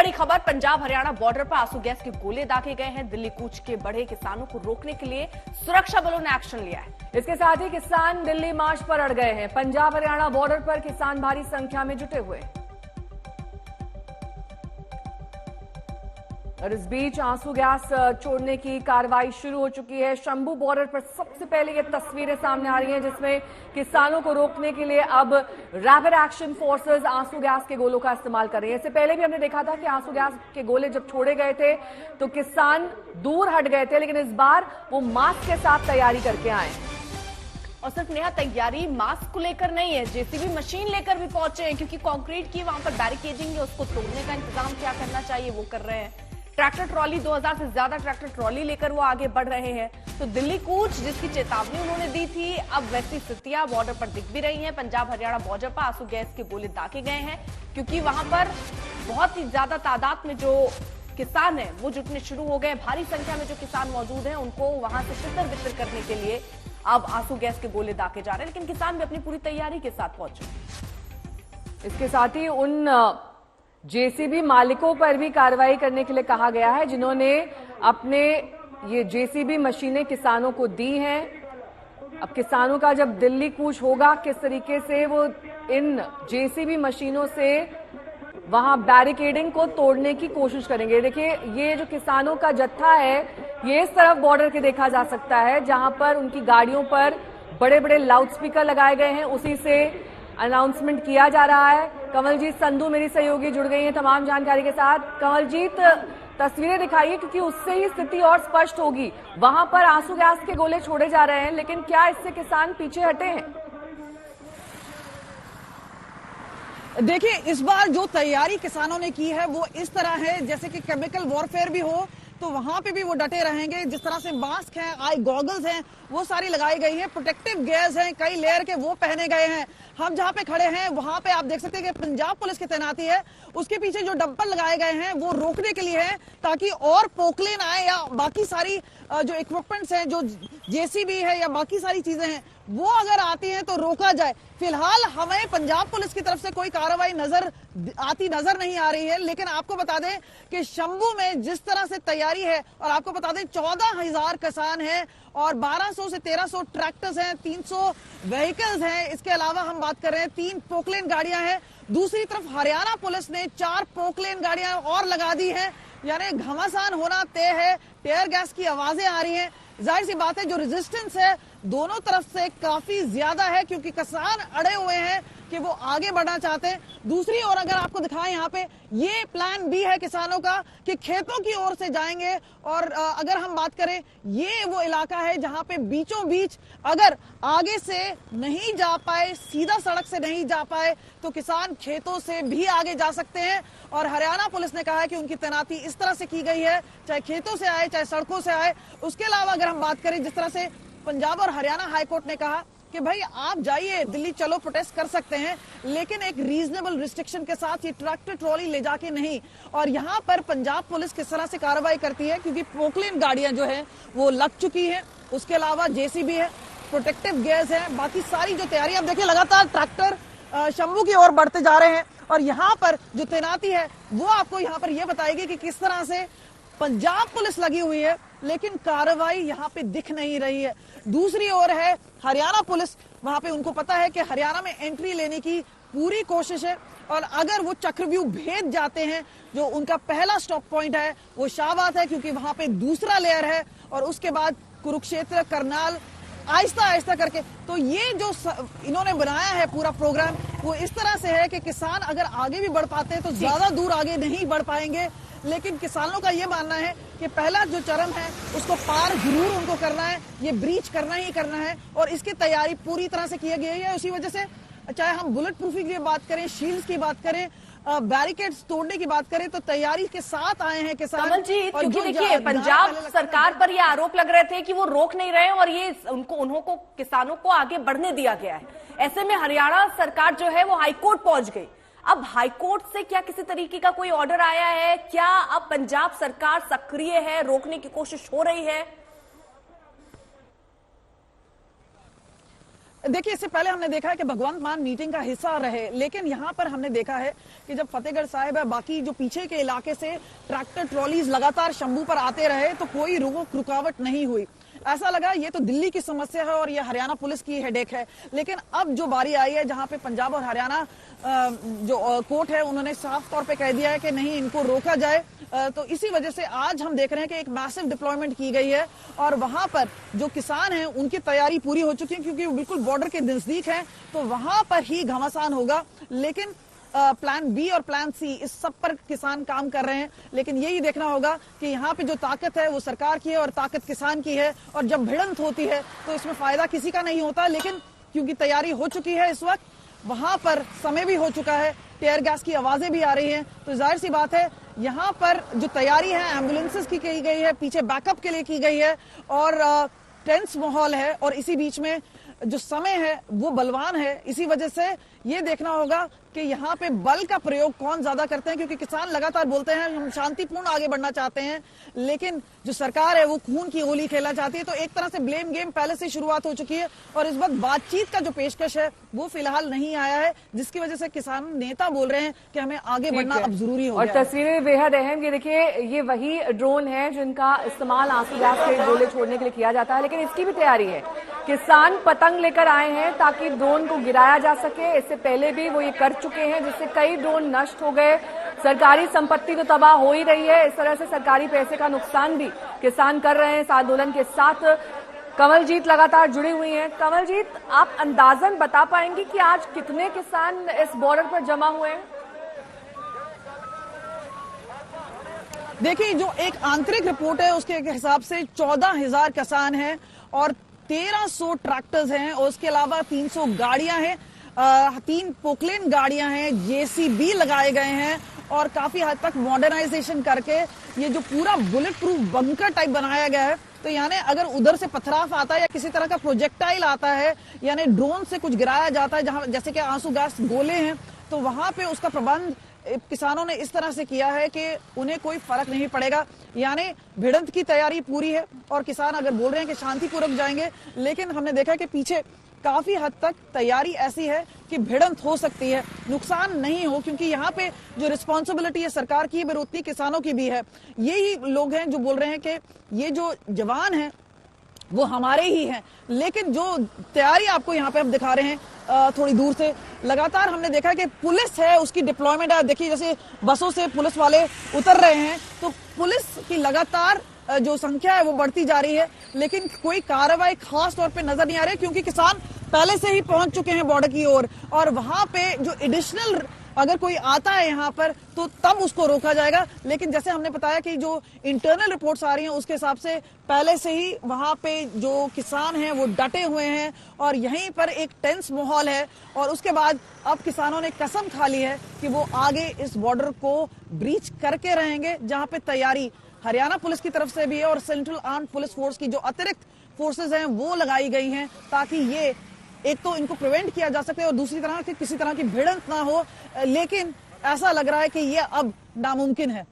बड़ी खबर, पंजाब हरियाणा बॉर्डर पर आंसू गैस के गोले दागे गए हैं। दिल्ली कूच के बढ़े किसानों को रोकने के लिए सुरक्षा बलों ने एक्शन लिया है। इसके साथ ही किसान दिल्ली मार्च पर अड़ गए हैं। पंजाब हरियाणा बॉर्डर पर किसान भारी संख्या में जुटे हुए हैं और इस बीच आंसू गैस छोड़ने की कार्रवाई शुरू हो चुकी है। शंभू बॉर्डर पर सबसे पहले ये तस्वीरें सामने आ रही हैं जिसमें किसानों को रोकने के लिए अब रैपिड एक्शन फोर्सेस आंसू गैस के गोलों का इस्तेमाल कर रही है। इससे पहले भी हमने देखा था कि आंसू गैस के गोले जब छोड़े गए थे तो किसान दूर हट गए थे, लेकिन इस बार वो मास्क के साथ तैयारी करके आए और सिर्फ नेहा तैयारी मास्क को लेकर नहीं है, जेसीबी मशीन लेकर भी पहुंचे हैं क्योंकि कंक्रीट की वहां पर बैरिकेडिंग है, उसको तोड़ने का इंतजाम क्या करना चाहिए वो कर रहे हैं। ट्रैक्टर ट्रॉली 2000 से ज्यादा ट्रैक्टर ट्रॉली लेकर वो आगे बढ़ रहे हैं। तो दिल्ली कूच जिसकी चेतावनी उन्होंने दी थी, अब वैसी स्थितियां बॉर्डर पर दिख भी रही हैं। पंजाब हरियाणा बॉर्डर पर आंसू गैस के गोले दागे गए हैं क्योंकि वहां पर बहुत ही ज्यादा तादाद में जो किसान है वो जुटने शुरू हो गए। भारी संख्या में जो किसान मौजूद हैं उनको वहां से तितर बितर करने के लिए अब आंसू गैस के गोले दागे जा रहे हैं, लेकिन किसान भी अपनी पूरी तैयारी के साथ पहुंचे। इसके साथ ही उन जेसीबी मालिकों पर भी कार्रवाई करने के लिए कहा गया है जिन्होंने अपने ये जेसीबी मशीनें किसानों को दी हैं। अब किसानों का जब दिल्ली कूच होगा, किस तरीके से वो इन जेसीबी मशीनों से वहां बैरिकेडिंग को तोड़ने की कोशिश करेंगे। देखिए, ये जो किसानों का जत्था है ये इस तरफ बॉर्डर के देखा जा सकता है जहां पर उनकी गाड़ियों पर बड़े बड़े लाउडस्पीकर लगाए गए हैं, उसी से अनाउंसमेंट किया जा रहा है। कमलजीत संधू मेरी सहयोगी जुड़ गई हैं तमाम जानकारी के साथ। कमलजीत, तस्वीरें दिखाइए क्योंकि उससे ही स्थिति और स्पष्ट होगी। वहां पर आंसू गैस के गोले छोड़े जा रहे हैं, लेकिन क्या इससे किसान पीछे हटे हैं? देखिए, इस बार जो तैयारी किसानों ने की है वो इस तरह है जैसे कि केमिकल वॉरफेयर भी हो तो वहां पे भी वो डटे रहेंगे। जिस तरह से मास्क हैं, आई गॉगल्स हैं, वो सारी लगाई गई है, प्रोटेक्टिव गेयर्स हैं, कई लेयर के वो पहने गए हैं। हम जहां पे खड़े हैं वहां पे आप देख सकते हैं कि पंजाब पुलिस की तैनाती है। उसके पीछे जो डंपर लगाए गए हैं वो रोकने के लिए है ताकि और पोकलेन आए या बाकी सारी जो इक्विपमेंट्स हैं, जो जेसीबी है या बाकी सारी चीजें हैं वो अगर आती हैं तो रोका जाए। फिलहाल हमें पंजाब पुलिस की तरफ से कोई कार्रवाई नजर नहीं आ रही है, लेकिन आपको बता दें कि शंभू में जिस तरह से तैयारी है, और आपको बता दें 14,000 किसान हैं और 1200 से 1300 ट्रैक्टर्स हैं, 300 व्हीकल्स हैं। इसके अलावा हम बात कर रहे हैं 3 पोकलेन गाड़ियां हैं। दूसरी तरफ हरियाणा पुलिस ने 4 पोकलेन गाड़ियां और लगा दी है, यानी घमासान होना तय है। टेयर गैस की आवाजें आ रही हैं। जाहिर सी बात है जो रेजिस्टेंस है दोनों तरफ से काफी ज्यादा है क्योंकि किसान अड़े हुए हैं कि वो आगे बढ़ना चाहते हैं। दूसरी ओर अगर आपको दिखाएं, यहाँ पे ये प्लान भी है किसानों का कि खेतों की ओर से जाएंगे। और अगर हम बात करें, ये वो इलाका है जहां पे बीचों बीच अगर आगे से नहीं जा पाए, सीधा सड़क से नहीं जा पाए, तो किसान खेतों से भी आगे जा सकते हैं। और हरियाणा पुलिस ने कहा है कि उनकी तैनाती इस तरह से की गई है, चाहे खेतों से आए चाहे सड़कों से आए। उसके अलावा अगर हम बात करें, जिस तरह से पंजाब और हरियाणा हाईकोर्ट ने कहा कि भाई आप जाइए दिल्ली, चलो प्रोटेस्ट कर सकते हैं, लेकिन एक रीजनेबल रिस्ट्रिक्शन के साथ ये ट्रैक्टर ट्रॉली ले जाके नहीं। और यहाँ पर पंजाब पुलिस किस तरह से कार्रवाई करती है क्योंकि पोकलेन गाड़ियां जो है वो लग चुकी है, उसके अलावा जेसीबी है, प्रोटेक्टिव गेयर्स है, बाकी सारी जो तैयारी आप देखिए लगातार ट्रैक्टर शंभू की ओर बढ़ते जा रहे हैं। और यहाँ पर जो तैनाती है वो आपको यहाँ पर यह बताएगी कि किस तरह से पंजाब पुलिस लगी हुई है, लेकिन कार्रवाई यहाँ पे दिख नहीं रही है। दूसरी ओर है हरियाणा पुलिस, वहां पे उनको पता है कि हरियाणा में एंट्री लेने की पूरी कोशिश है और अगर वो चक्रव्यूह भेद जाते हैं, जो उनका पहला स्टॉप पॉइंट है वो शाहबाद है क्योंकि वहां पे दूसरा लेयर है और उसके बाद कुरुक्षेत्र, करनाल, आहिस्ता आहिस्ता करके। तो ये जो इन्होंने बनाया है पूरा प्रोग्राम वो इस तरह से है कि किसान अगर आगे भी बढ़ पाते हैं तो ज्यादा दूर आगे नहीं बढ़ पाएंगे, लेकिन किसानों का ये मानना है कि पहला जो चरण है उसको पार जरूर उनको करना है, ये ब्रीच करना ही करना है और इसकी तैयारी पूरी तरह से की गई है। उसी वजह से चाहे हम बुलेट प्रूफिंग की बात करें, शील्ड्स की बात करें, बैरिकेड्स तोड़ने की बात करें, तो तैयारी के साथ आए हैं किसान। कमलजीत, क्योंकि देखिए पंजाब सरकार पर ये आरोप लग रहे थे कि वो रोक नहीं रहे और ये उनको किसानों को आगे बढ़ने दिया गया है। ऐसे में हरियाणा सरकार जो है वो हाईकोर्ट पहुंच गई। अब हाईकोर्ट से क्या किसी तरीके का कोई ऑर्डर आया है? क्या अब पंजाब सरकार सक्रिय है, रोकने की कोशिश हो रही है? देखिए, इससे पहले हमने देखा है कि भगवंत मान मीटिंग का हिस्सा रहे, लेकिन यहाँ पर हमने देखा है कि जब फतेहगढ़ साहिब है, बाकी जो पीछे के इलाके से ट्रैक्टर ट्रॉलीज लगातार शंभू पर आते रहे तो कोई रुकावट नहीं हुई। ऐसा लगा ये तो दिल्ली की समस्या है और ये हरियाणा पुलिस की हेडेक है। लेकिन अब जो बारी आई है जहां पे पंजाब और हरियाणा जो कोर्ट है उन्होंने साफ तौर पे कह दिया है कि नहीं, इनको रोका जाए। तो इसी वजह से आज हम देख रहे हैं कि एक मैसिव डिप्लॉयमेंट की गई है और वहां पर जो किसान हैं उनकी तैयारी पूरी हो चुकी है, क्योंकि वो बिल्कुल बॉर्डर के नजदीक है, तो वहां पर ही घमासान होगा। लेकिन प्लान बी और प्लान सी, इस सब पर किसान काम कर रहे हैं। लेकिन यही देखना होगा कि यहाँ पे जो ताकत है वो सरकार की है और ताकत किसान की है, और जब भिड़ंत होती है तो इसमें फायदा किसी का नहीं होता। लेकिन क्योंकि तैयारी हो चुकी है, इस वक्त वहां पर समय भी हो चुका है, टेयर गैस की आवाजें भी आ रही हैं, तो जाहिर सी बात है यहाँ पर जो तैयारी है एम्बुलेंसेस की गई है, पीछे बैकअप के लिए की गई है और टेंस माहौल है, और इसी बीच में जो समय है वो बलवान है। इसी वजह से ये देखना होगा कि यहाँ पे बल का प्रयोग कौन ज्यादा करते हैं, क्योंकि किसान लगातार बोलते हैं हम शांतिपूर्ण आगे बढ़ना चाहते हैं, लेकिन जो सरकार है वो खून की होली खेलना चाहती है। तो एक तरह से ब्लेम गेम पहले से शुरुआत हो चुकी है और इस वक्त बातचीत का जो पेशकश है वो फिलहाल नहीं आया है, जिसकी वजह से किसान नेता बोल रहे हैं कि हमें आगे बढ़ना अब जरूरी हो गया है। और तस्वीरें बेहद अहम, ये देखिए, ये वही ड्रोन है जिनका इस्तेमाल आंसू गैस के गोले छोड़ने के लिए किया जाता है, लेकिन इसकी भी तैयारी है। किसान पतंग लेकर आए हैं ताकि ड्रोन को गिराया जा सके। इससे पहले भी वो ये कर चुके हैं, जिससे कई ड्रोन नष्ट हो गए। सरकारी संपत्ति तो तबाह हो ही रही है, इस तरह से सरकारी पैसे का नुकसान भी किसान कर रहे हैं। इस आंदोलन के साथ कमलजीत लगातार जुड़ी हुई हैं। कमलजीत, आप अंदाजन बता पाएंगी कि आज कितने किसान इस बॉर्डर पर जमा हुए हैं? देखिए, जो एक आंतरिक रिपोर्ट है उसके हिसाब से 14,000 किसान हैं और 1300 ट्रैक्टर्स हैं और उसके अलावा 300 गाड़ियां हैं, 3 पोकलेन गाड़ियां हैं, जेसीबी लगाए गए हैं और काफी हद तक मॉडर्नाइजेशन करके ये जो पूरा बुलेट प्रूफ बंकर टाइप बनाया गया है। तो यानी अगर उधर से पथराव आता है या किसी तरह का प्रोजेक्टाइल आता है, यानी ड्रोन से कुछ गिराया जाता है, जहां जैसे कि आंसू गैस गोले हैं, तो वहां पे उसका प्रबंध किसानों ने इस तरह से किया है कि उन्हें कोई फर्क नहीं पड़ेगा। यानी भिड़ंत की तैयारी पूरी है और किसान अगर बोल रहे हैं कि शांतिपूर्वक जाएंगे, लेकिन हमने देखा कि पीछे काफी हद तक तैयारी ऐसी है कि भिड़ंत हो सकती है, नुकसान नहीं हो, क्योंकि यहाँ पे जो रिस्पॉन्सिबिलिटी है सरकार की भी उतनी किसानों की भी है। यही लोग हैं जो बोल रहे हैं कि ये जो जवान हैं वो हमारे ही हैं। लेकिन जो तैयारी आपको यहाँ पे हम दिखा रहे हैं थोड़ी दूर से, लगातार हमने देखा कि पुलिस है उसकी डिप्लॉयमेंट है। देखिए, जैसे बसों से पुलिस वाले उतर रहे हैं तो पुलिस की लगातार जो संख्या है वो बढ़ती जा रही है, लेकिन कोई कार्रवाई खास तौर पे नजर नहीं आ रही, क्योंकि किसान पहले से ही पहुंच चुके हैं बॉर्डर की ओर और वहां पे जो एडिशनल अगर कोई आता है यहाँ पर तो तब उसको रोका जाएगा। लेकिन जैसे हमने बताया कि जो इंटरनल रिपोर्ट्स आ रही हैं उसके हिसाब से पहले से ही वहां पे जो किसान हैं वो डटे हुए हैं और यहीं पर एक टेंस माहौल है। और उसके बाद अब किसानों ने कसम खा ली है कि वो आगे इस बॉर्डर को ब्रीच करके रहेंगे, जहां पे तैयारी हरियाणा पुलिस की तरफ से भी है और सेंट्रल आर्म्ड पुलिस फोर्स की जो अतिरिक्त फोर्सेज हैं वो लगाई गई हैं, ताकि ये एक तो इनको प्रिवेंट किया जा सके और दूसरी तरह की किसी तरह की भिड़ंत ना हो। लेकिन ऐसा लग रहा है कि ये अब नामुमकिन है।